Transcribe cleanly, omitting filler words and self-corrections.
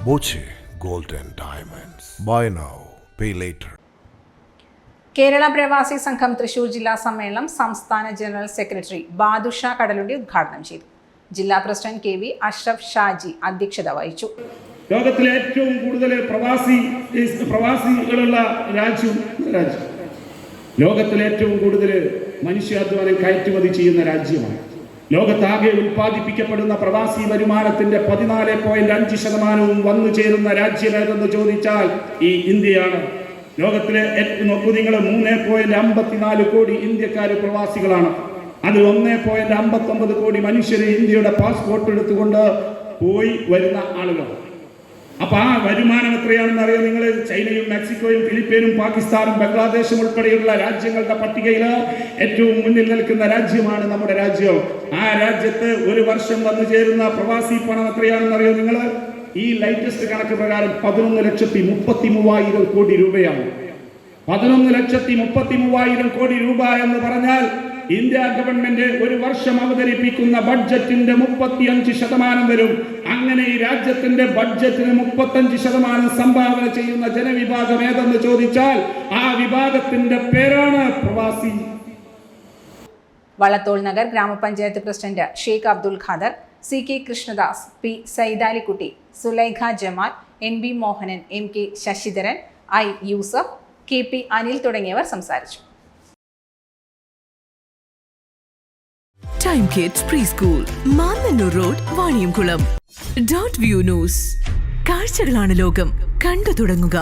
Boche Gold and Diamonds. Buy now, pay later. Kerala പ്രവാസി സംഘം തൃശൂർ ജില്ലാ സമ്മേളനം സംസ്ഥാന ജനറൽ സെക്രട്ടറി ബാദുഷ കടലുണ്ടി ഉദ്ഘാടനം ചെയ്തു. ജില്ലാ പ്രസിഡന്റ് കെ.വി. അഷ്റഫ് ഷാജി അധ്യക്ഷത വഹിച്ചു. ലോകത്തിലെ ഏറ്റവും കൂടുതൽ പ്രവാസികളുള്ള രാജ്യം ലോകത്തിലെ ഏറ്റവും കൂടുതൽ മനുഷ്യാധ്വാനം കയറ്റുമതി ചെയ്യുന്ന രാജ്യമാണ്. ലോകത്താകെ ഉൽപ്പാദിപ്പിക്കപ്പെടുന്ന പ്രവാസി വരുമാനത്തിന്റെ 14.5% വന്നു ചേരുന്ന രാജ്യമേതെന്ന് ചോദിച്ചാൽ ഈ ഇന്ത്യയാണ്. ലോകത്തിലെ നോക്കൂ നിങ്ങൾ, 3.54 കോടി ഇന്ത്യക്കാർ പ്രവാസികളാണ്. അതിൽ 1.59 കോടി മനുഷ്യര് ഇന്ത്യയുടെ പാസ്പോർട്ട് എടുത്തുകൊണ്ട് പോയി വരുന്ന ആളുകൾ. അപ്പൊ ആ വരുമാനം എത്രയാണെന്ന് അറിയാം നിങ്ങൾ? ചൈനയും മെക്സിക്കോയും ഫിലിപ്പീനും പാകിസ്ഥാനും ബംഗ്ലാദേശും ഉൾപ്പെടെയുള്ള രാജ്യങ്ങളുടെ പട്ടികയിൽ ഏറ്റവും മുന്നിൽ നിൽക്കുന്ന രാജ്യമാണ് നമ്മുടെ രാജ്യം. ആ രാജ്യത്ത് ഒരു വർഷം വന്നു ചേരുന്ന പ്രവാസി പണം എത്രയാണെന്ന് അറിയാം നിങ്ങൾ? ഈ ലേറ്റസ്റ്റ് കണക്ക് പ്രകാരം 11,33,000 കോടി രൂപയാണ്. 11,33,000 കോടി രൂപ എന്ന് പറഞ്ഞാൽ ഇന്ത്യ ഗവൺമെന്റ് ഒരു വർഷം അവതരിപ്പിക്കുന്ന ബഡ്ജറ്റിന്റെ 35% വരും. അങ്ങനെ ഈ രാജ്യത്തിന്റെ ബഡ്ജറ്റിന് 35% സംഭാവന ചെയ്യുന്ന ജനവിഭാഗം ഏതെന്ന് ചോദിച്ചാൽ ആ വിഭാഗത്തിന്റെ പേരാണ് പ്രവാസി. വളത്തോൾ നഗർ ഗ്രാമപഞ്ചായത്ത് പ്രസിഡന്റ് ഷെയ്ഖ് അബ്ദുൽ ഖാദർ, സി.കെ. കൃഷ്ണദാസ്, പി. സൈദാലിക്കുട്ടി, സുലൈഖ ജമാൽ, എൻ.ബി. മോഹനൻ, എം.കെ. ശശിധരൻ, ഐ. യൂസഫ്, കെ.പി. അനിൽ തുടങ്ങിയവർ സംസാരിച്ചു. Time kids pre school, Mannannur road, Vaniyamkulam. .View news. കാഴ്ചകളാണ് ലോകം, കണ്ടു തുടങ്ങുക.